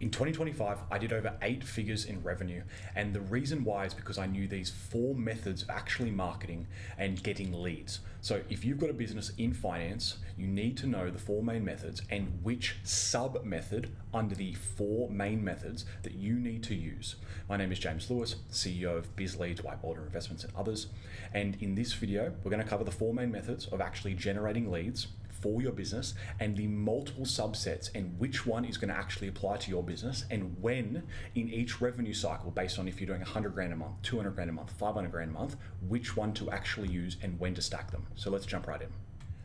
In 2025, I did over 8 figures in revenue, and the reason why is because I knew these 4 methods of actually marketing and getting leads. So if you've got a business in finance, you need to know the 4 main methods and which sub method under the 4 main methods that you need to use. My name is James Lewis, CEO of BizLeads, Whiteboarder Investments and others. And in this video, we're going to cover the 4 main methods of actually generating leads for your business and the multiple subsets and which one is going to actually apply to your business and when in each revenue cycle, based on if you're doing 100 grand a month, 200 grand a month, 500 grand a month, which one to actually use and when to stack them. So let's jump right in.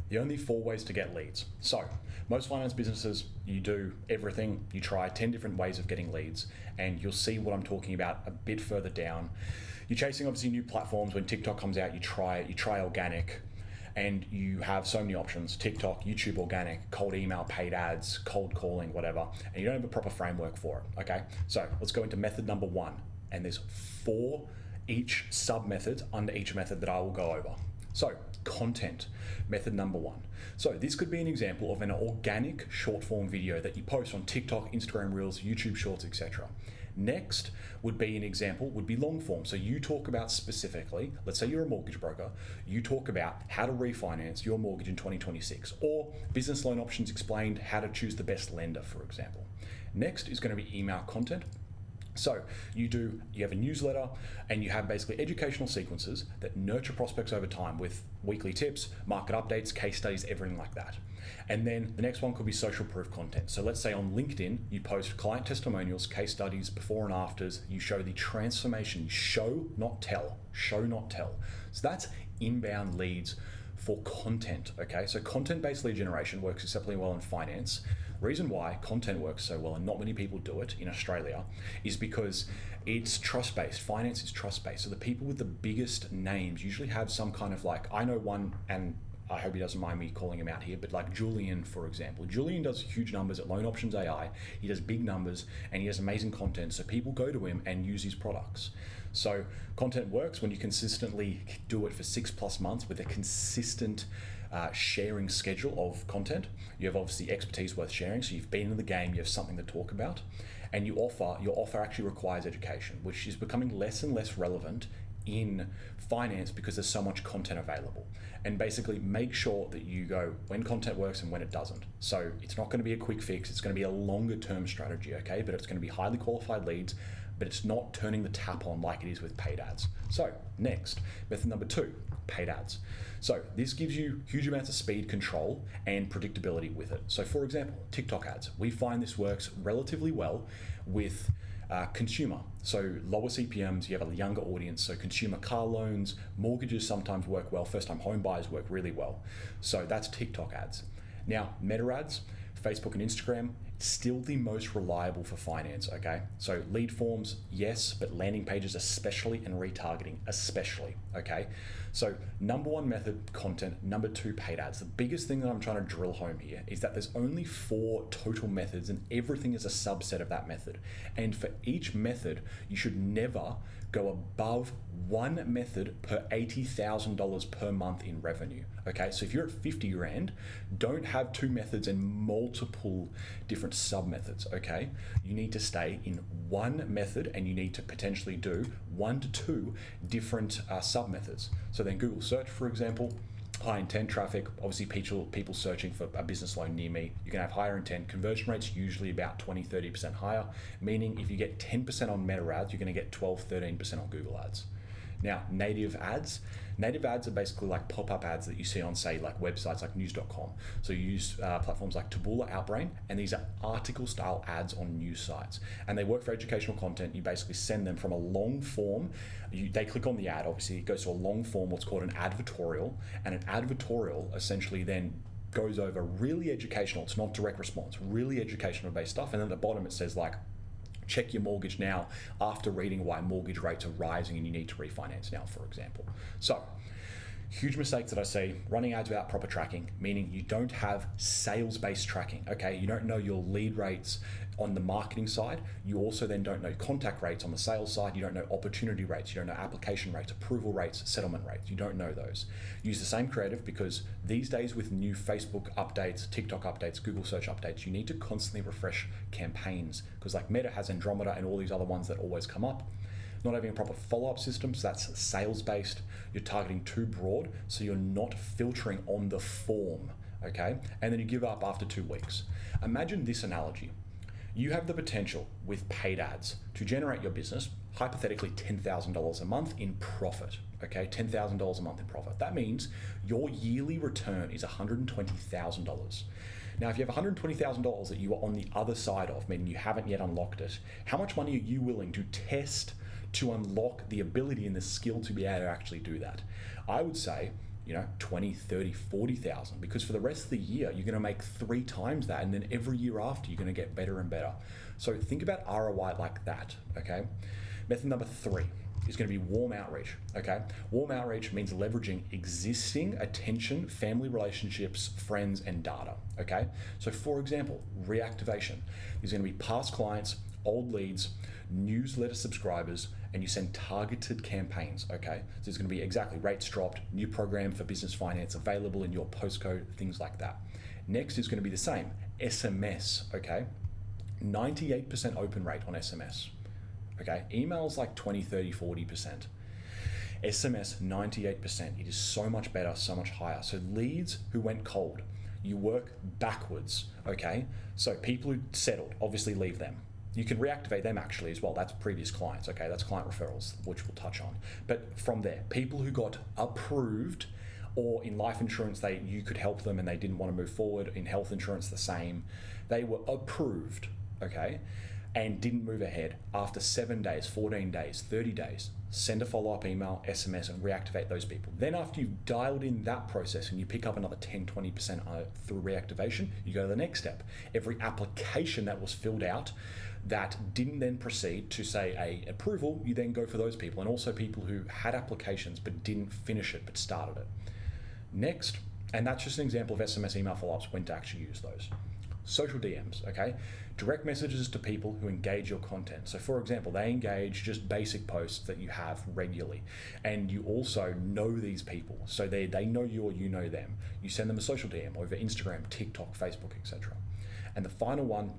The only 4 ways to get leads. So most finance businesses, you do everything, you try 10 different ways of getting leads, and you'll see what I'm talking about a bit further down. You're chasing obviously new platforms. When TikTok comes out, you try organic, and you have so many options: TikTok, YouTube organic, cold email, paid ads, cold calling, whatever, and you don't have a proper framework for it, okay? So let's go into method number 1, and there's 4 each sub-methods under each method that I will go over. So content, method number 1. So this could be an example of an organic short form video that you post on TikTok, Instagram Reels, YouTube Shorts, etc. Next would be an example, would be long form. So you talk about specifically, let's say you're a mortgage broker, you talk about how to refinance your mortgage in 2026, or business loan options explained, how to choose the best lender, for example. Next is going to be email content. So you have a newsletter and you have basically educational sequences that nurture prospects over time with weekly tips, market updates, case studies, everything like that. And then the next one could be social proof content. So let's say on LinkedIn, you post client testimonials, case studies, before and afters, you show the transformation, show, not tell. So that's inbound leads for content, okay? So content-based lead generation works exceptionally well in finance. The reason why content works so well and not many people do it in Australia is because it's trust-based. Finance is trust-based. So the people with the biggest names usually have some kind of I know one, and I hope he doesn't mind me calling him out here, but like Julian, for example. Julian does huge numbers at Loan Options AI. He does big numbers and he has amazing content. So people go to him and use his products. So content works when you consistently do it for 6+ months with a consistent sharing schedule of content. You have obviously expertise worth sharing. So you've been in the game, you have something to talk about, and your offer actually requires education, which is becoming less and less relevant in finance because there's so much content available. And basically make sure that you go when content works and when it doesn't. So it's not going to be a quick fix, it's going to be a longer term strategy, okay? But it's going to be highly qualified leads, but it's not turning the tap on like it is with paid ads. So next, method number 2, paid ads. So this gives you huge amounts of speed, control, and predictability with it. So for example, TikTok ads. We find this works relatively well with consumer. So lower CPMs, you have a younger audience. So consumer car loans, mortgages sometimes work well. First time home buyers work really well. So that's TikTok ads. Now, meta ads, Facebook and Instagram, still the most reliable for finance, okay? So lead forms, yes, but landing pages especially, and retargeting especially, okay? So number 1 method, content. Number 2, paid ads. The biggest thing that I'm trying to drill home here is that there's only 4 total methods and everything is a subset of that method. And for each method, you should never go above 1 method per $80,000 per month in revenue, okay? So if you're at 50 grand, don't have 2 methods and multiple different sub-methods, okay? You need to stay in 1 method and you need to potentially do 1 to 2 different sub-methods. So then Google search, for example, high intent traffic, obviously people searching for a business loan near me, you can have higher intent. Conversion rates usually about 20-30% higher, meaning if you get 10% on meta ads, you're going to get 12-13% on Google ads. Now, native ads are basically like pop-up ads that you see on, say, like websites like news.com. So you use platforms like Taboola, Outbrain, and these are article-style ads on news sites. And they work for educational content. You basically send them from a long form. They click on the ad, obviously. It goes to a long form, what's called an advertorial. And an advertorial essentially then goes over really educational. It's not direct response, really educational-based stuff. And then at the bottom it says like, check your mortgage now after reading why mortgage rates are rising and you need to refinance now, for example. So Huge mistakes that I see: running ads without proper tracking, meaning you don't have sales-based tracking, okay? You don't know your lead rates on the marketing side. You also then don't know contact rates on the sales side. You don't know opportunity rates. You don't know application rates, approval rates, settlement rates. You don't know those. Use the same creative, because these days with new Facebook updates, TikTok updates, Google search updates, you need to constantly refresh campaigns, because like Meta has Andromeda and all these other ones that always come up. Not having a proper follow-up system, so that's sales-based. You're targeting too broad, so you're not filtering on the form, okay? And then you give up after 2 weeks. Imagine this analogy. You have the potential with paid ads to generate your business, hypothetically $10,000 a month in profit, okay? $10,000 a month in profit. That means your yearly return is $120,000. Now, if you have $120,000 that you are on the other side of, meaning you haven't yet unlocked it, how much money are you willing to test to unlock the ability and the skill to be able to actually do that? I would say, 20, 30, 40,000, because for the rest of the year, you're going to make 3 times that. And then every year after, you're going to get better and better. So think about ROI like that, okay? Method number 3 is going to be warm outreach, okay? Warm outreach means leveraging existing attention, family relationships, friends, and data, okay? So for example, reactivation. There's going to be past clients, old leads, newsletter subscribers, and you send targeted campaigns, okay? So it's going to be exactly rates dropped, new program for business finance available in your postcode, things like that. Next is going to be the same, SMS, okay? 98% open rate on SMS, okay? Emails like 20, 30, 40%. SMS, 98%. It is so much better, so much higher. So leads who went cold, you work backwards, okay? So people who settled, obviously leave them. You can reactivate them actually as well. That's previous clients, okay? That's client referrals, which we'll touch on. But from there, people who got approved, or in life insurance, you could help them and they didn't want to move forward. In health insurance, the same. They were approved, okay? And didn't move ahead. After 7 days, 14 days, 30 days, send a follow-up email, SMS, and reactivate those people. Then after you've dialed in that process and you pick up another 10, 20% through reactivation, you go to the next step. Every application that was filled out that didn't then proceed to say a approval, you then go for those people, and also people who had applications but didn't finish it but started it. Next, and that's just an example of SMS email follow-ups, when to actually use those. Social DMs, okay? Direct messages to people who engage your content. So for example, they engage just basic posts that you have regularly, and you also know these people. So they know you or you know them. You send them a social DM over Instagram, TikTok, Facebook, etc. And the final one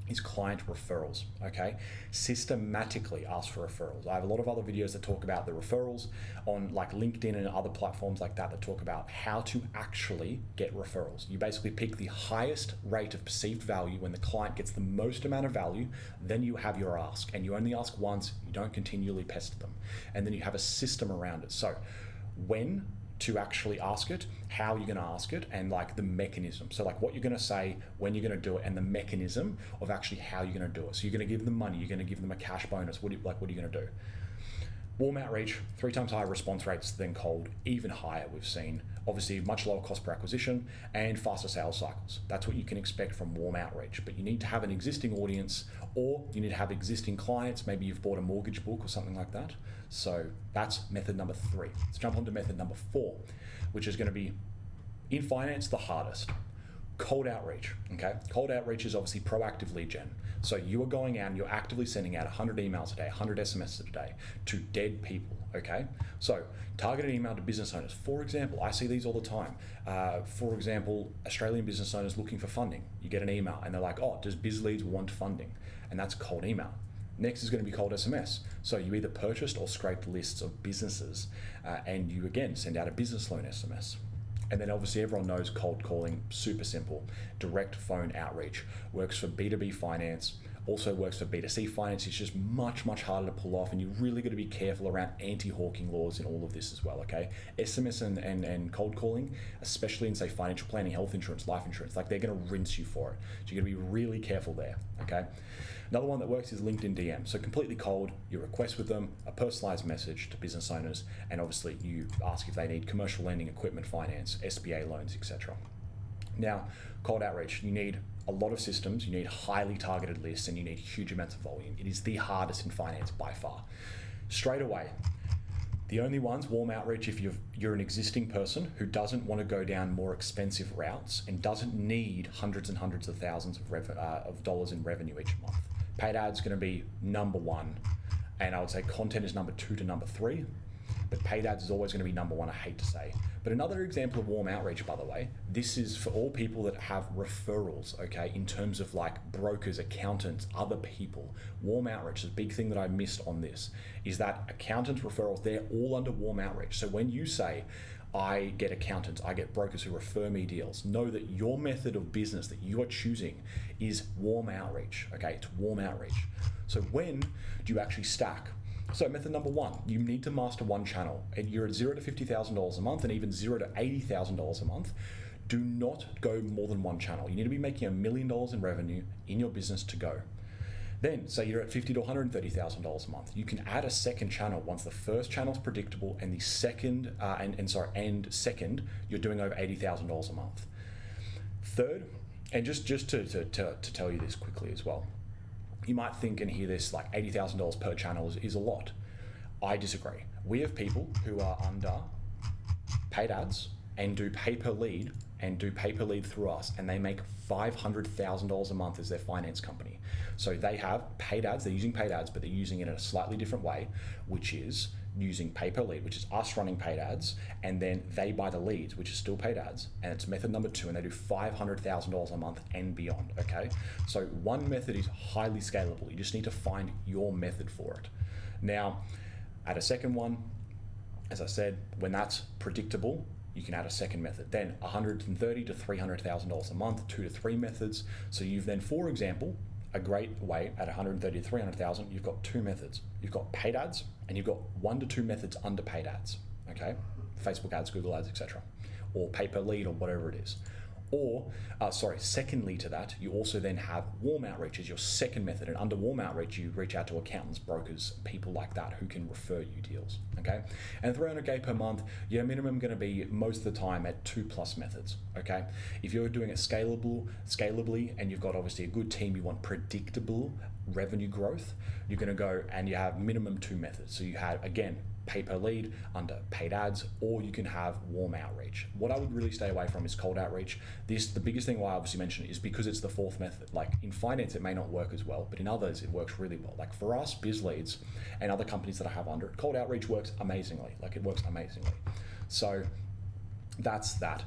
is client referrals, okay? Systematically ask for referrals. I have a lot of other videos that talk about the referrals on like LinkedIn and other platforms like that talk about how to actually get referrals. You basically pick the highest rate of perceived value when the client gets the most amount of value, then you have your ask, and you only ask once, you don't continually pester them. And then you have a system around it. So when to actually ask it, how you're going to ask it, and like the mechanism. So like what you're going to say, when you're going to do it, and the mechanism of actually how you're going to do it. So you're going to give them money, you're going to give them a cash bonus. What are you going to do? Warm outreach, 3 times higher response rates than cold, even higher we've seen. Obviously much lower cost per acquisition and faster sales cycles. That's what you can expect from warm outreach. But you need to have an existing audience, or you need to have existing clients. Maybe you've bought a mortgage book or something like that. So that's method number 3. Let's jump on to method number 4, which is going to be, in finance, the hardest. Cold outreach, okay? Cold outreach is obviously proactive lead gen. So you are going out and you're actively sending out 100 emails a day, 100 SMS a day to dead people, okay? So targeted email to business owners. For example, I see these all the time. For example, Australian business owners looking for funding. You get an email and they're like, oh, does BizLeads want funding? And that's cold email. Next is going to be cold SMS. So you either purchased or scraped lists of businesses and you again send out a business loan SMS. And then obviously everyone knows cold calling, super simple. Direct phone outreach works for B2B finance, also works for B2C finance. It's just much, much harder to pull off, and you really got to be careful around anti-hawking laws in all of this as well, okay? SMS and cold calling, especially in say financial planning, health insurance, life insurance, like they're going to rinse you for it. So you're going to be really careful there, okay? Another one that works is LinkedIn DM. So completely cold, you request with them a personalized message to business owners, and obviously you ask if they need commercial lending, equipment finance, SBA loans, etc. Now, cold outreach, you need a lot of systems, you need highly targeted lists, and you need huge amounts of volume. It is the hardest in finance by far. Straight away, The only ones, warm outreach, if you're an existing person who doesn't want to go down more expensive routes and doesn't need hundreds and hundreds of thousands of dollars in revenue each month. Paid ads going to be number one, and I would say content is number 2 to number 3. But paid ads is always going to be number 1, I hate to say. But another example of warm outreach, by the way, this is for all people that have referrals, okay, in terms of like brokers, accountants, other people. Warm outreach, the big thing that I missed on this, is that accountants, referrals, they're all under warm outreach. So when you say, I get accountants, I get brokers who refer me deals, know that your method of business that you are choosing is warm outreach, okay? It's warm outreach. So when do you actually stack? So method number 1, you need to master one channel, and you're at $0 to $50,000 a month and even $0 to $80,000 a month. Do not go more than one channel. You need to be making $1 million in revenue in your business to go. Then say you're at $50,000 to $130,000 a month. You can add a second channel once the first channel is predictable and the second, second, you're doing over $80,000 a month. Third, and just to tell you this quickly as well, you might think and hear this like $80,000 per channel is a lot. I disagree. We have people who are under paid ads and do pay per lead through us, and they make $500,000 a month as their finance company. So they have paid ads, they're using paid ads, but they're using it in a slightly different way, which is using pay per lead, which is us running paid ads, and then they buy the leads, which is still paid ads, and it's method number 2, and they do $500,000 a month and beyond, okay? So one method is highly scalable. You just need to find your method for it. Now, add a second one. As I said, when that's predictable, you can add a second method. Then $130,000 to $300,000 a month, 2 to 3 methods. So you've then, for example, a great way at $130,000 to $300,000, you've got 2 methods. You've got paid ads, and you've got 1 to 2 methods under paid ads, okay? Facebook ads, Google ads, etc. Or pay per lead or whatever it is. Or, secondly to that, you also then have warm outreach as your second method. And under warm outreach, you reach out to accountants, brokers, people like that who can refer you deals, okay? And $300K per month, your minimum going to be most of the time at 2+ methods, okay? If you're doing it scalably, and you've got obviously a good team, you want predictable revenue growth, you're going to go and you have minimum 2 methods. So you have, again, pay per lead under paid ads, or you can have warm outreach. What I would really stay away from is cold outreach. The biggest thing why I obviously mention it is because it's the 4th method. Like in finance, it may not work as well, but in others, it works really well. Like for us, Biz Leads and other companies that I have under it, cold outreach works amazingly. Like it works amazingly. So that's that.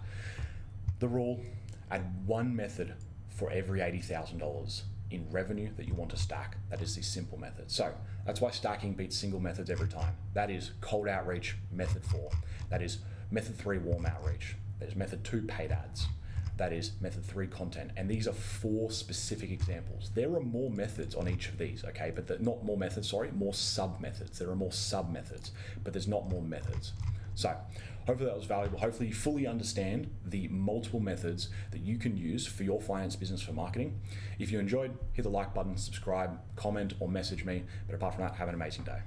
The rule, add one method for every $80,000 in revenue that you want to stack. That is the simple method. So that's why stacking beats single methods every time. That is cold outreach, method 4. That is method 3, warm outreach. That is method 2, paid ads. That is method 3, content. And these are 4 specific examples. There are more methods on each of these, okay? But not more methods, more sub-methods. There are more sub-methods, but there's not more methods. So hopefully that was valuable. Hopefully you fully understand the multiple methods that you can use for your finance business for marketing. If you enjoyed, hit the like button, subscribe, comment, or message me. But apart from that, have an amazing day.